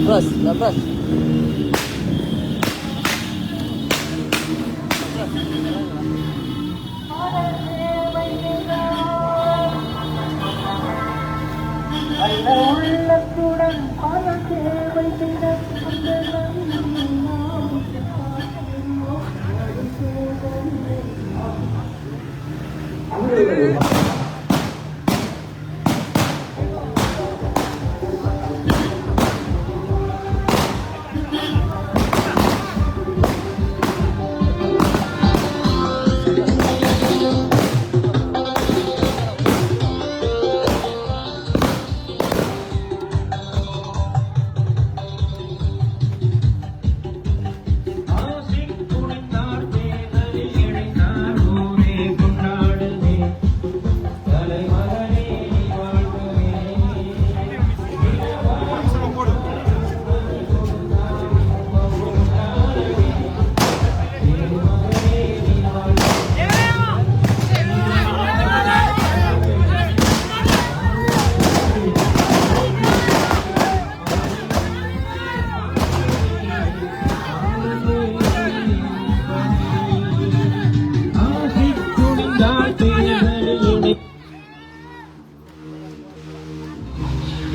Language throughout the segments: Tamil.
Labras, labras. உள்ளத்துடன் பல சேவை செய்த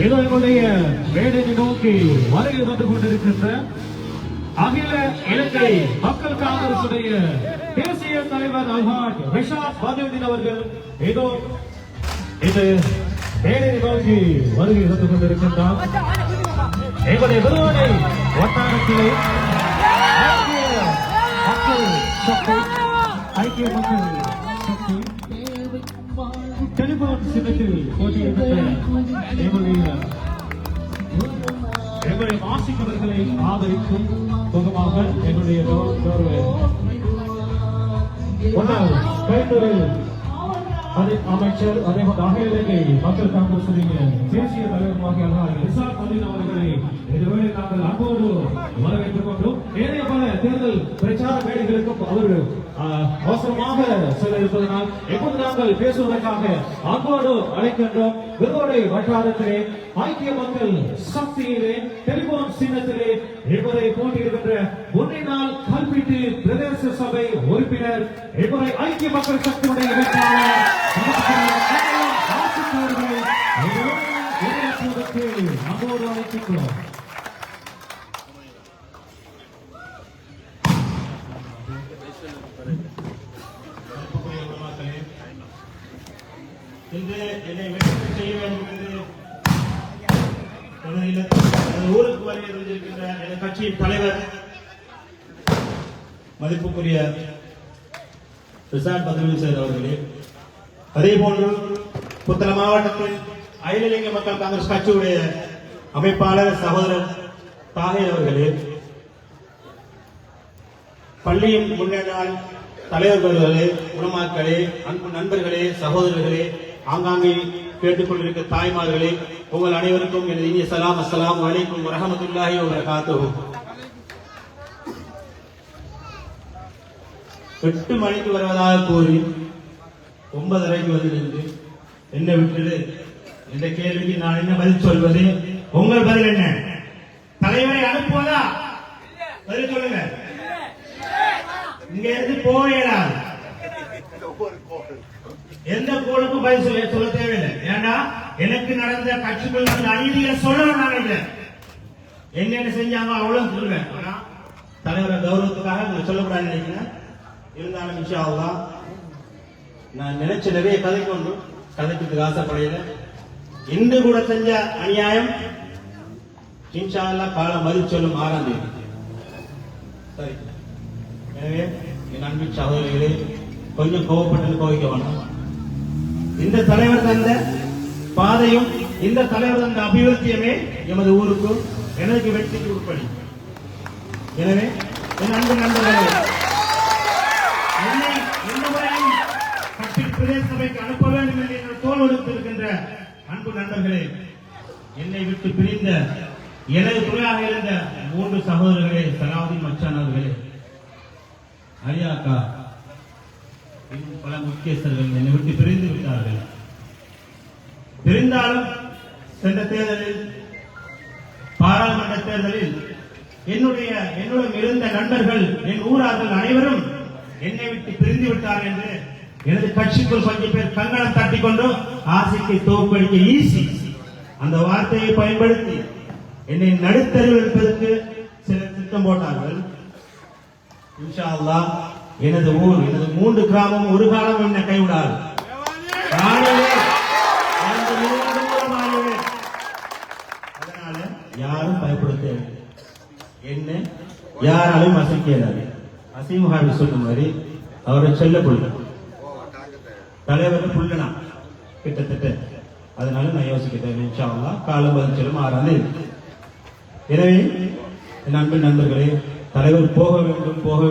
இதனுடைய வேலையை நோக்கி வருகை வந்து கொண்டிருக்கின்ற அகில இலங்கை மக்கள் காங்கிரசுடைய தேசிய தலைவர் அல்ஹாஜ் ரிஷாத் பதியுதீன் அவர்கள் ஏதோ இது வேலையை நோக்கி வருகை வந்து கொண்டிருக்கின்றார். எங்களுடைய விருதுகளை வட்டாரத்திலே ஐக்கிய மக்கள் சக்தி டெலிபோன் சின்னத்தில் போட்டியிட்ட எங்களுடைய வாசிப்பவர்களை ஆதரிக்கும் பொதுவாக எங்களுடைய கைத்தொழில் அமைச்சர் அதேபோல் அகில இலங்கை மக்கள் காங்கிரஸ் தேசிய தலைவருமாக ரிஷாத் பதியுதீன் அவர்களை இதுவரை நாங்கள் அன்போடு வரவேற்றுக் கொண்டோம். ஏனைய பல தேர்தல் பிரச்சார மேடைகளுக்கும் அவர் அவசரமாக செல்ல இருப்பதனால் எப்போது நாங்கள் பேசுவதற்காக அன்போடு அழைக்கின்றோம். விருதுநகர் வட்டாரத்திலே ஐக்கிய மக்கள் சக்தியிலே டெலிபோன் சின்னத்திலே இவரை போட்டியிடுகின்ற முன்னினால் கல்வீட்டு பிரதேச சபை உறுப்பினர் இவரை ஐக்கிய மக்கள் சக்தியுடைய வேட்பாளர் அன்போடு அழைக்கின்றோம். இன்று என்னை வெற்றி செய்ய வேண்டும் என்று ஊருக்கு வருகை இருக்கின்ற எனது கட்சியின் தலைவர் மதிப்புக்குரிய ரிஷாத் பதியுதீன் அவர்களே, அதே போன்று புத்தள மாவட்டத்தில் அகில இலங்கை மக்கள் காங்கிரஸ் கட்சியுடைய அமைப்பாளர் சகோதரர் தாஹிர் அவர்களே, பள்ளியின் முன்னேற்ற தலைவர்களே, உலமாக்களே, அன்பு நண்பர்களே, சகோதரர்களே, ஆங்காங்கே கேட்டுக்கொண்டிருக்கிற தாய்மார்களே, உங்கள் அனைவருக்கும் எனது இனிய சலாம். அஸ்ஸலாமு அலைக்கும் வரஹ்மத்துல்லாஹி வபரகாத்துஹு. 8 மணிக்கு வருவதாக கூறி 9:30க்கு வந்திருந்து என்ன விட்டது இந்த கேள்விக்கு நான் என்ன பதில் சொல்வது? உங்கள் பதில் என்ன? தலைவரை அனுப்புவதா? பதில் சொல்லுங்க. இங்க இருந்து போயிடாது. எந்த கோளுக்கும் பதில் சொல்ல தேவையில்லை. ஏன்னா எனக்கு நடந்த கட்சிக்குள்ள அந்த அநீதிகளை சொல்லணும். நான் இல்லை என்னென்ன செஞ்சாங்க அவ்வளவு சொல்லுவேன். ஆனா தலைவரை கௌரவத்துக்காக சொல்லக்கூடாது நினைக்கிறேன். இருந்தாலும் இன்ஷா அல்லாஹ் நான் நினைச்ச நிறைய கதை கொண்டு கதைக்கு ஆசைப்படையில இன்று கூட செஞ்ச அநியாயம் இன்ஷா அல்லாஹ் காலம் பதில் சொல்லும் 6ஆம் தேதி. சரி, எனவே என் அன்பு சகோதரிகளே, கொஞ்சம் கோவப்பட்டு கோவிக்க வேண்டாம். இந்த தலைவர் தந்த பாதையும் இந்த தலைவர் தந்த அபிவிருத்தியுமே எமது ஊருக்கும் எனக்கு வெற்றிக்கு உட்படி. எனவே என் அன்பு நண்பர்களே, என்னை இந்த முறையும் கட்சி பிரதேச சபைக்கு அனுப்ப வேண்டும் என்று தோல் கொடுத்திருக்கின்ற அன்பு நண்பர்களே, என்னை விட்டு பிரிந்த எனது துணையாக இருந்த 3 சகோதரர்களே, சலாவுதீன் மச்சான் அவர்களே, அரியாக்கா, இன்னும் பல முக்கியஸ்தர்கள் என்னை விட்டு பிரிந்து விட்டார்கள். பிரிந்தாலும் சென்ற தேர்தலில் பாராளுமன்ற தேர்தலில் என்னுடன் இருந்த நண்பர்கள், என் ஊரார்கள் அனைவரும் என்னை விட்டு பிரிந்து விட்டார் என்று எனது கட்சிக்குள் கொஞ்சம் பேர் கங்கணம் தட்டிக்கொண்டு ஆசைக்கு தோற்கடிக்க ஈசி அந்த வார்த்தையை பயன்படுத்தி என்னை நடுத்தருவில் இருப்பதற்கு சிலர் திட்டம் போட்டார்கள். இன்ஷா அல்லாஹ் எனது ஊர், எனது 3 கிராமம் ஒரு காலம் என்னை கைவிடாது. அதனால யாரும் பயப்படுத்த என்ன யாராலும் அசைக்கிறாரு. அசீமுகாவி சொன்ன மாதிரி அவரை செல்ல புள்ள தலைவர் புள்ளனா கிட்டத்தட்ட. அதனால நான் யோசிக்கிறேன், இன்ஷா அல்லாஹ் காலம் பதிச்சலும் மாறாது. எனவே என் அன்பு நண்பர்களே, தலைவர் போக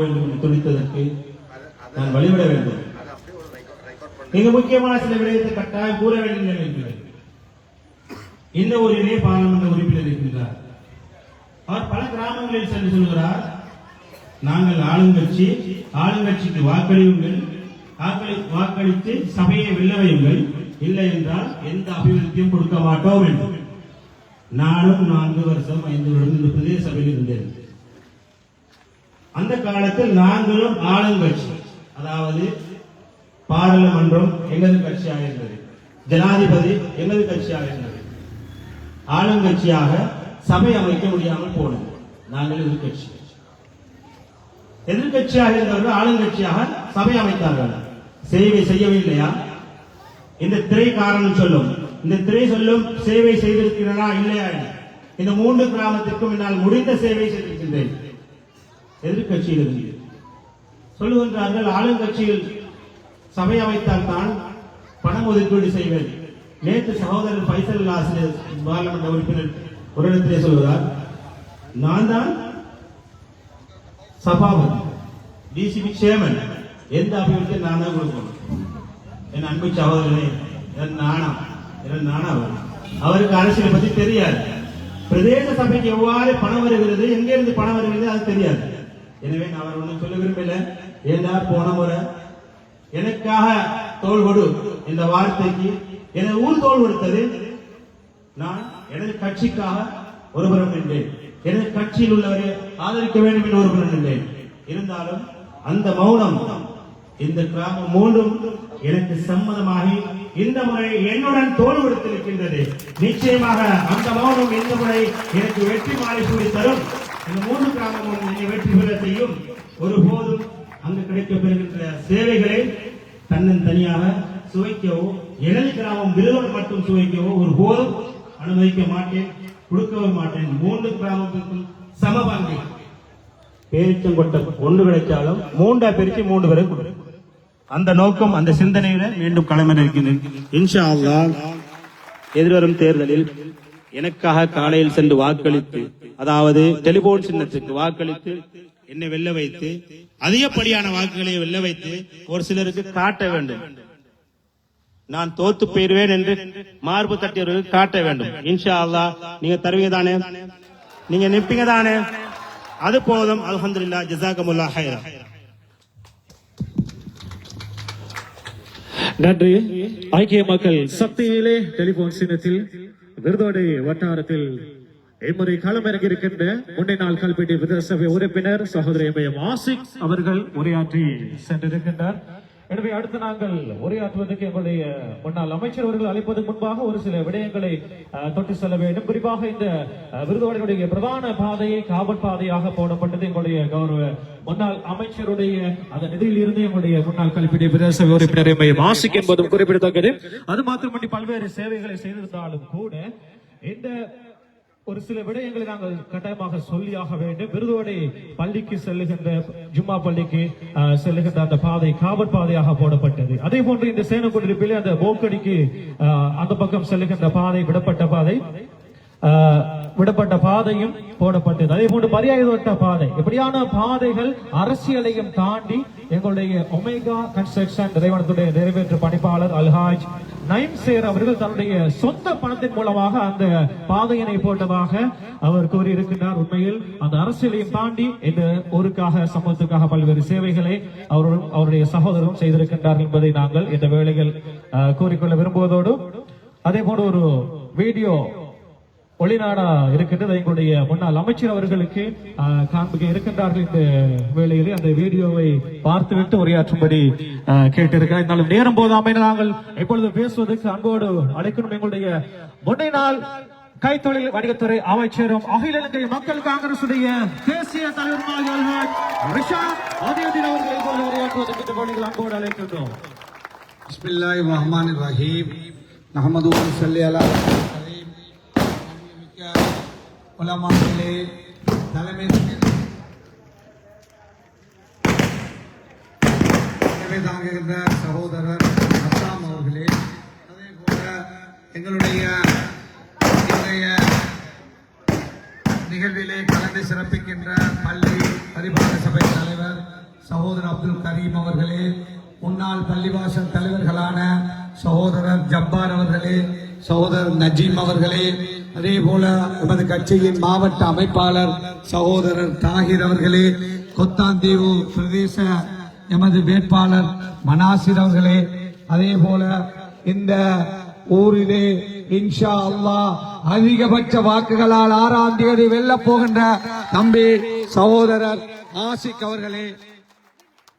வேண்டும் என்று துடித்ததற்கு நான் வழிவிட வேண்டும். மிக முக்கியமான சில விடயத்தை கட்டாயம் கூற வேண்டும் இருக்கிறது. இந்த ஊரிலே பாராளுமன்ற உறுப்பினர் இருக்கின்றார். அவர் பல கிராமங்களில் சென்று சொல்கிறார், நாங்கள் ஆளுங்கட்சிக்கு வாக்களியுங்கள், வாக்களித்து சபையை வெல்ல வையுங்கள், இல்லை என்றால் எந்த அபிவிருத்தியும் கொடுக்க மாட்டோம் என்று. நானும் 4 வருஷம் 5 வருடம் இந்த பிரதேச சபையில் இருந்தேன். அந்த காலத்தில் நாங்களும் ஆளுங்கட்சி, அதாவது பாராளுமன்றம் எங்களது கட்சியாக இருந்தது, ஜனாதிபதி எங்களது கட்சியாக இருந்தது. ஆளுங்கட்சியாக சபை அமைக்க முடியாமல் போனது. நாங்கள் எதிர்கட்சியாக இருந்தவர்கள் ஆளுங்கட்சியாக சபை அமைத்தார்கள். சேவை செய்யவில்லையா? இந்த திரை காரணம் சொல்லும். இந்த திரை சொல்லும் சேவை செய்திருக்கிறதா இல்லையா? இந்த 3 கிராமத்திற்கும் என்னால் முடிந்த சேவை செய்திருக்கின்றேன். எதிர்கட்சியில் இருந்து சொல்லுகின்றார்கள், ஆளுங்கட்சியில் சபை அமைத்தால் தான் பணம் ஒதுக்கீடு செய்வேன். நேற்று சகோதரர் பைசல் ஆசிரியர் பாராளுமன்ற உறுப்பினர் ஒரு இடத்திலே சொல்கிறார், நான் தான் சபாபதி, டிசிபி சேர்மன், எந்த அபிவிருத்தி நான் தான் கொடுக்கணும். என் அன்பு சகோதரனே, நானா அவருக்கு அரசியலை பற்றி தெரியாது. பிரதேச சபைக்கு எவ்வாறு பணம் வருகிறது, எங்கிருந்து பணம் வருகிறது அது தெரியாது. எனவே நான் அவர் ஒன்றும் சொல்ல விரும்பல. ஏண்டா போன முறை எனக்காக தோள் கொடு இந்த வார்த்தைக்கு எனது ஊர் தோள் கொடுத்தது. நான் எனது கட்சிக்காக ஒருபுறம் நின்றேன், எனது கட்சியில் உள்ளவரை ஆதரிக்க வேண்டும் என்று ஒருபுறம் நின்றேன். இருந்தாலும் அந்த மௌனம் இந்த கிராமம் 3 எனக்கு சம்மதமாகி இந்த முறை என்னுடன் தோள் கொடுத்திருக்கின்றது. நிச்சயமாக அந்த மௌனம் இந்த முறை எனக்கு வெற்றி மாலை சூடி தரும். இந்த 3 கிராமங்களும் என்னை வெற்றி பெற செய்யும். ஒருபோதும் அங்கு கிடைக்கப்பெறுகின்ற சேவைகளை தன்னந்தனியாக சுவைக்கவோ, எனது கிராமம் விருதம் மட்டும் சுவைக்கவோ ஒருபோதும் அனுமதிக்க மாட்டேன், கொடுக்கவும் மாட்டேன். 3 கிராமத்திற்கும் சமபங்கு பேரிச்சங்கொட்ட 1 கிடைச்சாலும் 3 பிரிச்சு 3 பேரை கொடு. அந்த நோக்கம், அந்த சிந்தனையில மீண்டும் களமிட இருக்கின்றேன். இன்ஷா அல்லாஹ் எதிர்வரும் தேர்தலில் எனக்காக காலையில் சென்று வாக்களித்து, அதாவது டெலிபோன் சின்னத்துக்கு வாக்களித்து என்னை வெல்ல வைத்து, அதிகப்படியான வாக்குகளை வெல்ல வைத்து ஒரு சிலருக்கு காட்ட வேண்டும். நான் தோத்து போயிருவேன் என்று மார்பு தட்டியவர்களுக்கு காட்ட வேண்டும். இன்ஷா அல்லாஹ் நீங்க தருவீங்க தானே, நீங்க நிற்பீங்க தானே, அது போதும். அல்ஹம்துலில்லாஹ், ஜஸாக்கமுல்லாஹ் ஹைரா. நன்றி. ஐக்கிய மக்கள் சக்தியிலே டெலிபோன் சின்னத்தில் விருதோடை வட்டாரத்தில் இம்முறை களமிறங்கி இருக்கின்ற முன்னாள் கல்பெட்டி பிரதேசபை உறுப்பினர் சகோதரி எம் ஆசிக் அவர்கள் உரையாற்றி சென்றிருக்கின்றார். எனவே அடுத்து நாங்கள் உரையாற்றுவதற்கு எங்களுடைய முன்னாள் அமைச்சர் அவர்கள் அழைப்பதற்கு முன்பாக ஒரு சில விடயங்களை தொட்டு செல்ல வேண்டும். குறிப்பாக இந்த விருதுவாடையுடைய பிரதான பாதையை காவல் பாதையாக போடப்பட்டது எங்களுடைய கௌரவ முன்னாள் அமைச்சருடைய அந்த நிதியில் இருந்து எங்களுடைய முன்னாள் கல்பெட்டி பிரதேச உறுப்பினர் எம் ஆசிக் என்பதும் குறிப்பிடத்தக்கது. அது மாத்திரமன்றி பல்வேறு சேவைகளை செய்திருந்தாலும் கூட இந்த ஒரு சில விடயங்களை நாங்கள் கட்டாயமாக சொல்லியாக வேண்டும். விருதுவாடை பள்ளிக்கு செல்லுகின்ற, ஜும்மா பள்ளிக்கு செல்லுகின்ற அந்த பாதை காவல் பாதையாக போடப்பட்டது. அதே போன்று இந்த சேனக்குடியிருப்பிலே அந்த போக்கடிக்கு அந்த பக்கம் செல்லுகின்ற பாதை விடப்பட்ட பாதையும் போடப்பட்டது. அதே போன்று பரியாயத்தோட்ட பாதை, இப்படியான பாதைகள் அரசியலையும் தாண்டி எங்களுடைய ஒமேகா கன்ஸ்ட்ரக்ஷன் நிறுவனத்துடைய நிறைவேற்று பணிப்பாளர் அல்ஹாஜ் நைம் சேர் அவர்கள் தன்னுடைய சொந்த பணத்தின் மூலமாக அந்த பாதையினை போட்டதாக அவர் கூறியிருக்கிறார். உண்மையில் அந்த அரசியலையும் தாண்டி இந்த ஊருக்காக, சமூகத்துக்காக பல்வேறு சேவைகளை அவருடைய சகோதரரும் செய்திருக்கின்றார் என்பதை நாங்கள் இந்த வேளையில் கூறிக்கொள்ள விரும்புவதோடு, அதே போன்று ஒரு வீடியோ வெளிநாடா இருக்கின்றது எங்களுடைய முன்னாள் அமைச்சர் அவர்களுக்கு காண்பிக்க இருக்கின்றார்கள். இந்த வேளையிலே அந்த வீடியோவை பார்த்துவிட்டு உரையாற்றும்படி கேட்டிருக்கிறேன். இருந்தாலும் நேரம் போதாமல் நாங்கள் இப்பொழுது பேசுவதற்கு அன்போடு அழைக்கணும் எங்களுடைய முன்னை நாள் கைத்தொழில் வணிகத்துறை அமைச்சரும் அகில இலங்கை மக்கள் காங்கிரசுடைய தேசிய தலைவருமான ரிஷாத் ஆதியுதீன் அவர்களை இப்பொழுது உரையாற்றுவதற்கு அன்போடு அழைக்கின்றோம். பிஸ்மில்லாஹிர் ரஹ்மானிர் ரஹீம். நஹ்மது வ ஸல்லி அலா கரீம். உலமாக்களே, தலைமை தாங்குகின்ற சகோதரர் அஸ்ஸாம் அவர்களே, அதே போல எங்களுடைய இன்றைய நிகழ்விலே கலந்து சிறப்பிக்கின்ற பள்ளி பரிபாலன சபை தலைவர் சகோதரர் அப்துல் கரீம் அவர்களே, முன்னாள் பள்ளிவாசல் தலைவர்களான சகோதரர் ஜப்பார் அவர்களே, சகோதரர் நஜீம் அவர்களே, அதே போல எமது கட்சியின் மாவட்ட அமைப்பாளர் சகோதரர் தாகிர் அவர்களே, கொத்தாந்தீவு பிரதேச எமது வேட்பாளர் மனாசிர் அவர்களே, அதே போல இந்த ஊரிலே இன்ஷா அல்லாஹ் அதிகபட்ச வாக்குகளால் 6ஆம் தேதி வெல்லப் போகின்ற தம்பி சகோதரர் ஆசிக் அவர்களே,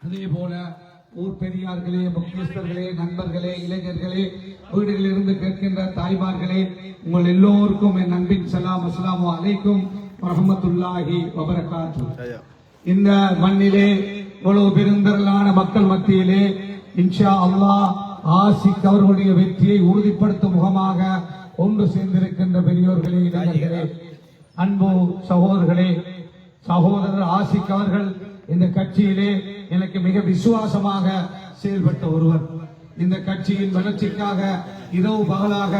அதே போல ஊர் பெரியார்களே, முக்கியஸ்தர்களே, நண்பர்களே, இளைஞர்களே, வீடுகளில் இருந்து கேட்கின்ற தாய்மார்களே, உங்கள் எல்லோருக்கும் என் அன்பின் சலாம். அஸ்ஸலாமு அலைக்கும் வரஹ்மத்துல்லாஹி வபரகாத்துஹு. இந்த மண்ணிலே இவ்வளவு பெருந்திரளான மக்கள் மத்தியிலே இன்ஷா அல்லாஹ் ஆசிக் அவர்களுடைய வெற்றியை உறுதிப்படுத்தும் முகமாக ஒன்று சேர்ந்திருக்கின்ற பெரியோர்களே, இளைஞர்களே, அன்பு சகோதரர்களே, சகோதரர் ஆசிக் அவர்கள் இந்த கட்சியிலே எனக்கு மிக விசுவாசமாக செயல்பட்ட ஒருவர். இந்த கட்சியின் வளர்ச்சிக்காக இரவு பகலாக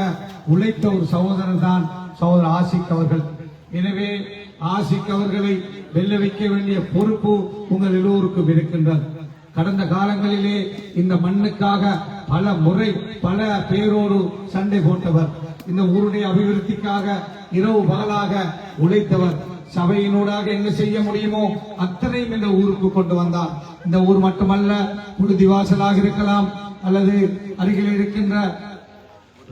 உழைத்த ஒரு சகோதரர் தான் சகோதரர் ஆசிக் அவர்கள். எனவே ஆசிக் அவர்களை வெல்ல வைக்க வேண்டிய பொறுப்பு உங்கள் எல்லோருக்கும் இருக்கின்றது. கடந்த காலங்களிலே இந்த மண்ணுக்காக பல முறை பல பேரோடு சண்டை போட்டவர். இந்த ஊருடைய அபிவிருத்திக்காக இரவு பகலாக உழைத்தவர். சபையினூடாக என்ன செய்ய முடியுமோ அத்தனையும் இந்த ஊருக்கு கொண்டு வந்தார். இந்த ஊர் மட்டுமல்ல, புழுதிவாசலாக இருக்கலாம், அல்லது அருகில் இருக்கின்ற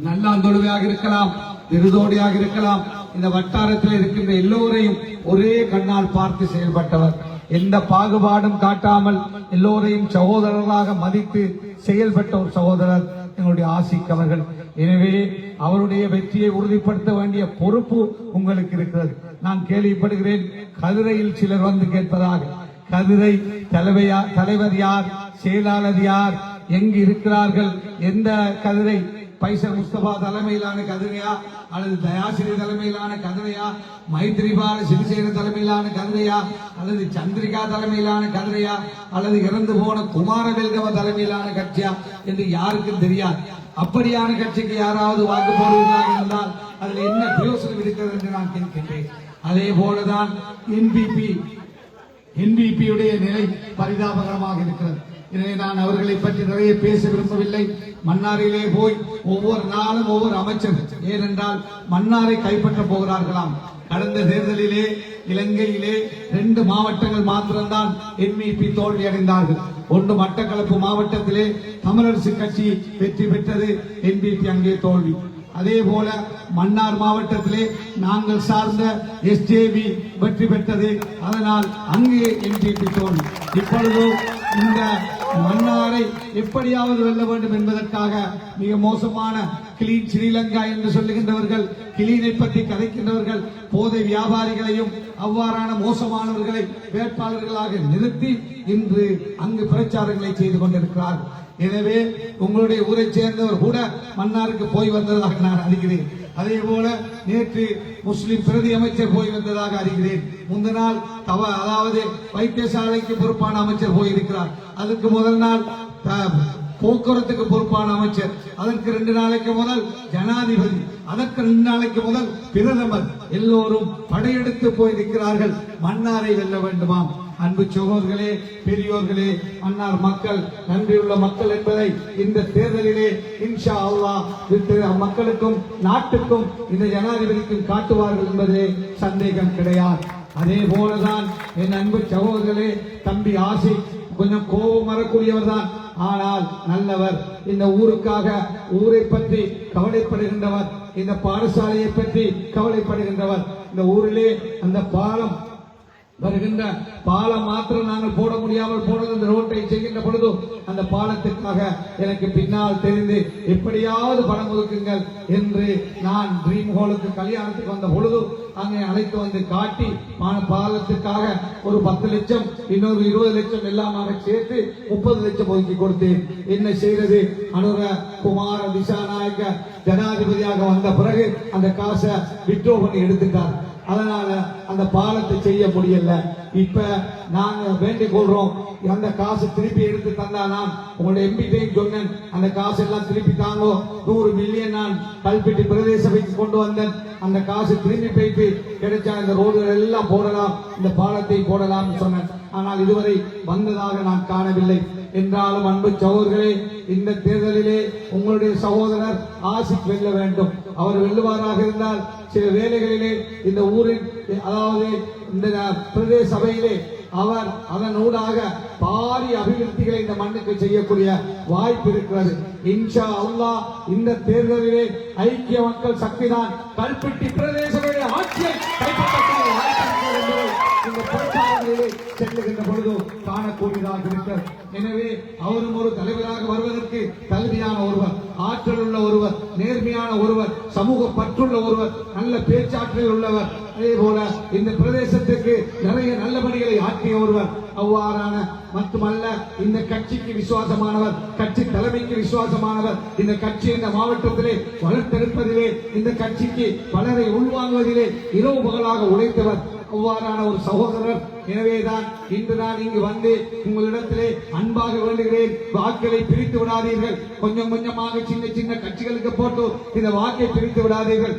நல்லாந்தொழுவையாக இருக்கலாம், திருதோடியாக இருக்கலாம், இந்த வட்டாரத்தில் இருக்கின்ற எல்லோரையும் ஒரே கண்ணால் பார்த்து செயல்பட்டவர். எந்த பாகுபாடும் காட்டாமல் எல்லோரையும் சகோதரர்களாக மதித்து செயல்பட்ட ஒரு சகோதரர் எங்களுடைய ஆசிக் அவர்கள். எனவே அவருடைய வெற்றியை உறுதிப்படுத்த வேண்டிய பொறுப்பு உங்களுக்கு இருக்கிறது. நான் கேள்விப்படுகிறேன், கதிரையில் சிலர் வந்து கேட்பதாக, கதிரை தலைவர் யார், செயலாளர் யார், எங்கு இருக்கிறார்கள், எந்த கதிரை, பைசல் முஸ்தபா தலைமையிலான கதிரையா, அல்லது தயாசிரி தலைமையிலான கதிரையா, மைத்ரிபால சிறிசேன தலைமையிலான கதிரையா, அல்லது சந்திரிகா தலைமையிலான கதிரையா, அல்லது இறந்து போன குமாரவேல்கவ தலைமையிலான கட்சியா என்று யாருக்கும் தெரியாது. அப்படியான கட்சிக்கு யாராவது வாக்கு போடுவதாக இருந்தால் அதில் என்ன பிரயோசனம் இருக்கிறது என்று நான் கேட்கின்றேன். அதே போலதான் என்பிபியுடைய நிலை பரிதாபகரமாக இருக்கிறது. எனவே நான் அவர்களை பற்றி நிறைய பேச விரும்பவில்லை. மன்னாரிலே போய் ஒவ்வொரு நாளும் ஒவ்வொரு அமைச்சர், ஏனென்றால் மன்னாரை கைப்பற்ற போகிறார்களாம். கடந்த தேர்தலிலே இலங்கையிலே 2 மாவட்டங்கள் மாத்திரம்தான் என்பிபி தோல்வி அடைந்தார்கள். ஒன்று மட்டக்களப்பு மாவட்டத்திலே தமிழரசு கட்சி வெற்றி பெற்றது, என்பிபி அங்கே தோல்வி. அதே போல மன்னார் மாவட்டத்திலே நாங்கள் சார்ந்த எஸ்ஜேபி வெற்றி பெற்றது, அதனால் அங்கே என்பிபி தோல்வி. இப்பொழுது இந்த மன்னாரை எப்படியாவது வெல்ல வேண்டும் என்பதற்காக மிக மோசமான கிளீன் ஸ்ரீலங்கா என்று சொல்லுகின்றவர்கள், கிளீனை பற்றி கதைக்கின்றவர்கள், போதை வியாபாரிகளையும் அவ்வாறான மோசமானவர்களை வேட்பாளர்களாக நிறுத்தி இன்று அங்கு பிரச்சாரங்களை செய்து கொண்டிருக்கிறார்கள். எனவே உங்களுடைய ஊரை சேர்ந்தவர் கூட மன்னாருக்கு போய் வந்ததாக நான் அறிகிறேன். அதே போல நேற்று முஸ்லிம் பிரதி அமைச்சர் போய் வந்ததாக அறிகிறேன். முந்த நாள் அதாவது வைத்தியசாலைக்கு பொறுப்பான அமைச்சர் போயிருக்கிறார். அதுக்கு முதல் நாள் போக்குவரத்துக்கு பொறுப்பான அமைச்சர், அதற்கு 2 நாளைக்கு முதல் ஜனாதிபதி, அதற்கு 2 நாளைக்கு முதல் பிரதமர், எல்லோரும் படையெடுத்து போயிருக்கிறார்கள் மன்னாரை வெல்ல வேண்டுமாம். அன்பு சகோதரர்களே, பெரியோர்களே, மன்னார் மக்கள் நன்றியுள்ள மக்கள் என்பதை இந்த தேர்தலிலே இன்ஷா அல்லாஹ் மக்களுக்கும் நாட்டுக்கும் இந்த ஜனாதிபதிக்கும் காட்டுவார்கள் என்பதே சந்தேகம் கிடையாது. அதே போலதான் என் அன்பு சகோதரர்களே, தம்பி ஆசி கொஞ்சம் கோபம் வரக்கூடியவர் தான், ஆனால் நல்லவர். இந்த ஊருக்காக ஊரை பற்றி கவலைப்படுகின்றவர். இந்த பாடசாலையை பற்றி கவலைப்படுகின்றவர். இந்த ஊரிலே அந்த பாலம் வருகின்ற பாலம் மாத்திரம் நாங்கள் போட முடியாமல் போனது இந்த ரோட்டை செய்கின்ற பொழுது அந்த பாலத்திற்காக எனக்கு பின்னால் தெரிந்து எப்படியாவது பணம் ஒதுக்குங்கள் என்று நான் ட்ரீம் ஹாலுக்கு கல்யாணத்துக்கு வந்த பொழுது அங்கே அழைத்து வந்து காட்டி பாலத்திற்காக ஒரு 10 லட்சம் இன்னொரு 20 லட்சம் எல்லாமாக சேர்த்து 30 லட்சம் ஒதுக்கி கொடுத்தேன். என்ன செய்வது? அனுர குமார திசாநாயக்க ஜனாதிபதியாக வந்த பிறகு அந்த காசை விட்ரோ பண்ணி எடுத்துட்டார். அதனால அந்த பாலத்தை செய்ய முடியல. இப்ப நாங்க வேண்டிக் கொள்றோம், அந்த காசு திருப்பி எடுத்து தந்தா நான் உங்களுடைய எம்பிட்டையும் சொன்னேன், அந்த காசு எல்லாம் திருப்பி தாங்கோ. 100 மில்லியன் நான் கல்பெட்டி பிரதேச சபைக்கு கொண்டு வந்தேன். அந்த காசு திரும்பி போயிட்டு கிடைச்சா இந்த ரோடுகள் எல்லாம் போடலாம், இந்த பாலத்தை போடலாம் சொன்னேன். ஆனால் இதுவரை வந்ததாக நான் காணவில்லை. என்றாலும் அன்பு சகோதரர்களே, இந்த தேர்தலிலே உங்களுடைய சகோதரர் ஆசிக் வெல்ல வேண்டும். அவர் வெல்லுவாராக இருந்தால் சில வேளைகளிலே இந்த ஊரின் அதாவது இந்த பிரதேச சபையிலே அவர் அதனூடாக பாரிய அபிவிருத்திகளை இந்த மண்ணுக்கு செய்யக்கூடிய வாய்ப்பு இருக்கிறது. இன்ஷா அல்லாஹ் இந்த தேர்தலிலே ஐக்கிய மக்கள் சக்திதான் கல்பெட்டி பிரதேச சபையுடைய ஆட்சியை கைப்பற்றக்கூடிய வாய்ப்பு இருக்கிறது என்பதை இந்த பிரச்சாரங்களிலே செல்லுகின்ற பொழுது காணக்கூடியதாக இருக்கிறது. எனவே அவரும் ஒரு தலைவராக வருவதற்கு தகுதியான ஒருவர், ஆற்றல் உள்ள ஒருவர், நேர்மையான ஒருவர், சமூக பற்றுள்ள ஒருவர், நல்ல பேச்சாற்றல் உள்ளவர், அதே போல இந்த பிரதேசத்துக்கு நிறைய நல்ல பணிகளை ஆற்றிய ஒருவர். அவ்வாறான மட்டுமல்ல, இந்த கட்சிக்கு விசுவாசமானவர், கட்சி தலைமைக்கு விசுவாசமானவர், இந்த கட்சி இந்த மாவட்டத்திலே வளர்த்தெடுப்பதிலே, இந்த கட்சிக்கு பலரை உள்வாங்குவதிலே இரவு பகலாக உழைத்தவர். அவ்வாறான ஒரு சகோதரர். எனவேதான் இன்று நான் இங்கு வந்து உங்களிடத்திலே அன்பாக வேண்டுகிறேன், வாக்களை பிரித்து விடாதீர்கள். கொஞ்சம் கொஞ்சமாக சின்ன சின்ன கட்சிகளுக்கு போட்டு இந்த வாக்கை பிரித்து விடாதீர்கள்.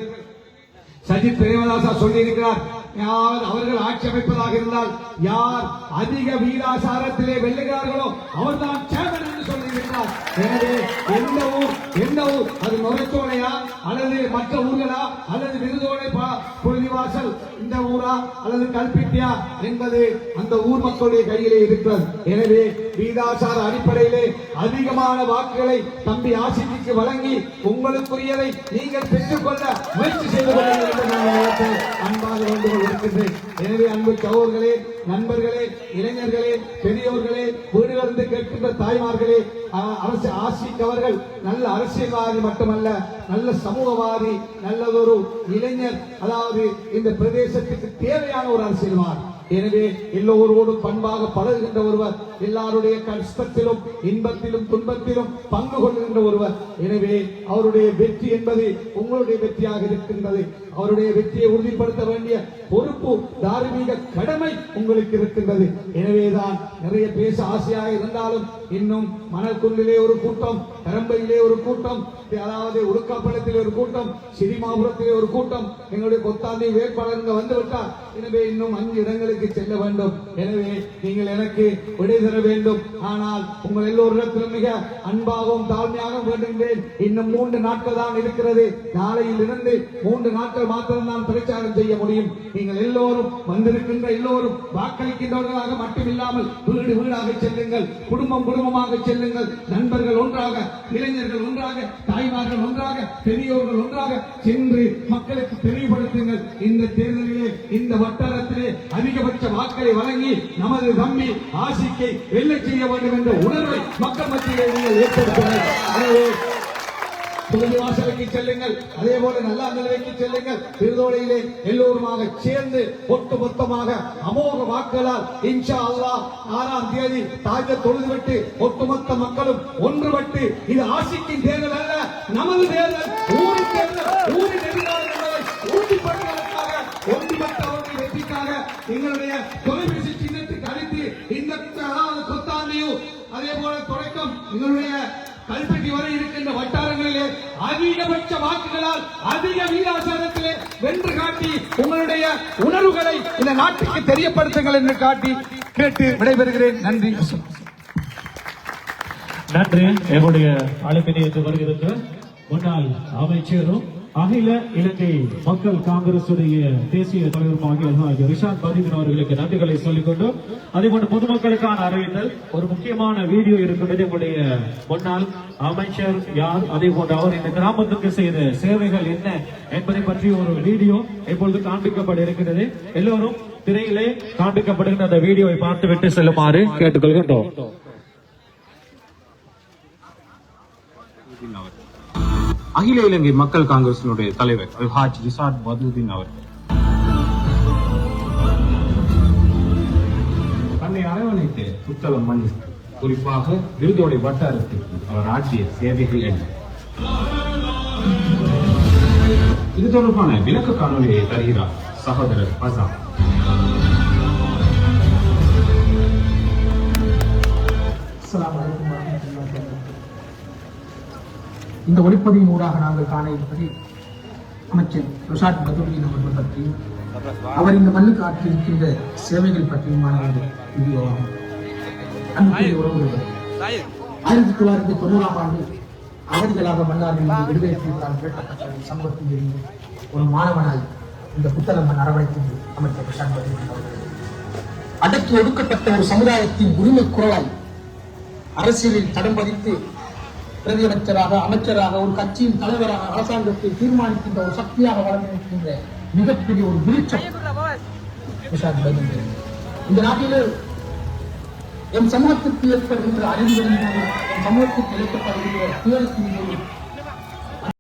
சஜித் பிரேமதாசா சொல்லியிருக்கிறார், யார் அவர்கள் ஆட்சி அமைப்பதாக இருந்தால் யார் அதிக வீராசாரத்திலே வெல்லுகிறார்களோ அவர்தான் சேர்மன் என்று சொல்லியிருக்கிறார். எனவே எந்த ஊர் அது நுரைச்சோலையா அல்லது மற்ற ஊர்களா அல்லது விருதோலை புழுதிவாசல் இந்த ஊரா அல்லது கல்பிட்டியா என்பது அந்த ஊர் மக்களுடைய கையிலே இருக்கிறது. எனவே வீராசார அடிப்படையிலே அதிகமான வாக்குகளை தம்பி ஆசிக்கு வழங்கி உங்களுக்குரியதை நீங்கள் பெற்றுக்கொள்ள முயற்சி செய்து கொள்ளுங்கள் என்று நான் அன்பாக வேண்டுகோள் இருக்கின்றேன். எனவே அன்பு சகோதரர்களே, நண்பர்களே, இளைஞர்களே, பெரியோர்களே, வீடுகளிலிருந்து கேட்கின்ற தாய்மார்களே, அரசு ஆசிக் அவர்கள் நல்ல அரசியல்வாதி மட்டுமல்ல, நல்ல சமூகவாதி, நல்லதொரு இளைஞர், அதாவது இந்த பிரதேசத்துக்கு தேவையான ஒரு அரசியல்வாதி. எனவே எல்லோரோடும் பண்பாக பழகுகின்ற ஒருவர், எல்லாருடைய கஷ்டத்திலும் இன்பத்திலும் துன்பத்திலும் பங்கு கொள்கின்ற ஒருவர். எனவே அவருடைய வெற்றி என்பது உங்களுடைய வெற்றியாக இருக்கின்றது. அவருடைய வெற்றியை உறுதிப்படுத்த வேண்டிய பொறுப்பு, தார்மீக கடமை உங்களுக்கு இருக்கின்றது. எனவேதான் நிறைய பேச ஆசையாக இருந்தாலும் இன்னும் மணக்குன்றிலே ஒரு கூட்டம், கரம்பையிலே ஒரு கூட்டம், அதாவது உடுக்காப்பள்ளத்திலே ஒரு கூட்டம், சிறிமாபுரத்திலே ஒரு கூட்டம், எங்களுடைய கொத்தாந்தி வேட்பாளர் வந்துவிட்டார். எனவே இன்னும் 5 இடங்களுக்கு செல்ல வேண்டும். எனவே நீங்கள் எனக்கு விடை தர வேண்டும். ஆனால் உங்கள் எல்லோரிடத்திலும் மிக அன்பாகவும் தாழ்மையாகவும் வேண்டுகின்றேன். இன்னும் 3 நாட்கள் தான் இருக்கிறது. நாளையில் இருந்து 3 நாட்கள் மாத்திரம் தான் பிரச்சாரம் செய்ய முடியும். நீங்கள் எல்லோரும் வந்திருக்கின்ற எல்லோரும் வாக்களிக்கின்றவர்களாக மட்டுமில்லாமல் வீடு வீடாக செல்லுங்கள், குடும்பம் குடும்பமாக செல்லுங்கள். நண்பர்கள் ஒன்றாக, இளைஞர்கள் ஒன்றாக, தாய்மார்கள் ஒன்றாக, பெரியோர்கள் ஒன்றாக சென்று மக்களுக்கு தெளிவுபடுத்துங்கள். இந்த தேர்தலிலே இந்த வட்டாரத்திலே அதிகபட்ச வாக்களை வழங்கி நமது தம்பி ஆசிக்கை வெல்ல செய்ய வேண்டும் என்ற உணர்வை மக்கள் மத்தியிலே நீங்கள் ஏற்படுத்துங்கள். புதிய வாசலுக்கு செல்லுங்கள், அதே போல நல்லா நிலைக்கு செல்லுங்கள். திருதோடையிலே எல்லோருமாக சேர்ந்து ஒட்டு மொத்தமாக அமோக வாக்குகளால் இன்ஷா அல்லாஹ் 6ஆம் தேதி தாஜ தொழுதுவிட்டு ஒட்டுமொத்த மக்களும் ஒன்றுபட்டு, இது ஆசிக்கின் தேர்தல் அல்ல, நமது தேர்தல், ஊரின் தேர்தல், ஊரின் எதிர்காலம் என்பதை உறுதிப்படுத்துவதற்காக ஒன்றுபட்டவர்கள் வெற்றிக்காக எங்களுடைய தொலைபேசி சின்னத்துக்கு அளித்து இந்த அதாவது கொத்தாண்டியும் அதே போல தொடக்கம் எங்களுடைய கல்பெட்டி வரை இருக்கின்ற வட்டாரங்களிலே அதிகபட்ச வாக்குகளால் அதிக வீராசாரத்திலே வென்று காட்டி உங்களுடைய உணர்வுகளை இந்த நாட்டுக்கு தெரியப்படுத்துங்கள் என்று காட்டி கேட்டு விடைபெறுகிறேன். நன்றி. நன்றி. எங்களுடைய அழைப்பினை ஏற்று வருகிறது முன்னாள் அமைச்சரும் அகில இலங்கை மக்கள் காங்கிரசுடைய தேசிய தலைவருமாகிய ரிஷாத் பதின் அவர்களுக்கு நன்றிகளை சொல்லிக்கொண்டு அதேபோன்று பொதுமக்களுக்கான அறிவித்தல் ஒரு முக்கியமான வீடியோ இருக்கின்றது. உங்களுடைய முன்னாள் அமைச்சர் யார், அதே போன்று அவர் இந்த கிராமத்துக்கு செய்த சேவைகள் என்ன என்பதை பற்றி ஒரு வீடியோ இப்பொழுது காண்பிக்கப்பட இருக்கிறது. எல்லோரும் திரையிலே காண்பிக்கப்படுகின்ற அந்த வீடியோவை பார்த்துவிட்டு செல்லுமாறு கேட்டுக்கொள்கின்றோம். அகில இலங்கை மக்கள் காங்கிரசினுடைய தலைவர் ஹாஜ் ரிஷாத் பதுதீன் அவர்கள் தன்னை அரவணைத்து புத்தகம் மண் குறிப்பாக விருதோடை வட்டாரத்திற்கு அவர் ஆற்றிய சேவைகள் என்ன, இது தொடர்பான விளக்க காணொலியை தருகிறார் சகோதரர் பசா. இந்த ஒளிப்பதிவின் ஊடாக நாங்கள் காண இருப்பது அமைச்சர் ரிஷாத் பதுதீன் அவர்கள் பற்றியும் அவர் இந்த மண்ணுக்கு ஆற்றியிருக்கின்ற சேவைகள் பற்றியுமான ஒரு வீடியோ ஆகும். அன்புக்குரிய உறவுகள், 1990ஆம் ஆண்டு அகதிகளாக மன்னாரில் விடுதலை செய்தால் கேட்கப்பட்ட சம்பவத்தில் இருந்து ஒரு மாணவனாய் இந்த புத்தக மண் அரவணைத்து அமைச்சர் ரிஷாத் பதுதீன் அவர்கள் அடக்கி ஒடுக்கப்பட்ட ஒரு சமுதாயத்தின் உரிமை குரலாய் அரசியலில் தடம் பதித்து பிரதி அமைச்சராக ஒரு கட்சியின் தலைவராக அரசாங்கத்தை தீர்மானிக்கின்ற ஒரு சக்தியாக வளர்ந்திருக்கின்ற மிகப்பெரிய ஒரு விருட்சம் இந்த நாட்டில் என் சமூகத்திற்கு ஏற்படுகின்ற அறிவுகளின் போது என் சமூகத்திற்கு இழைக்கப்படுகின்ற துயரத்தின் போது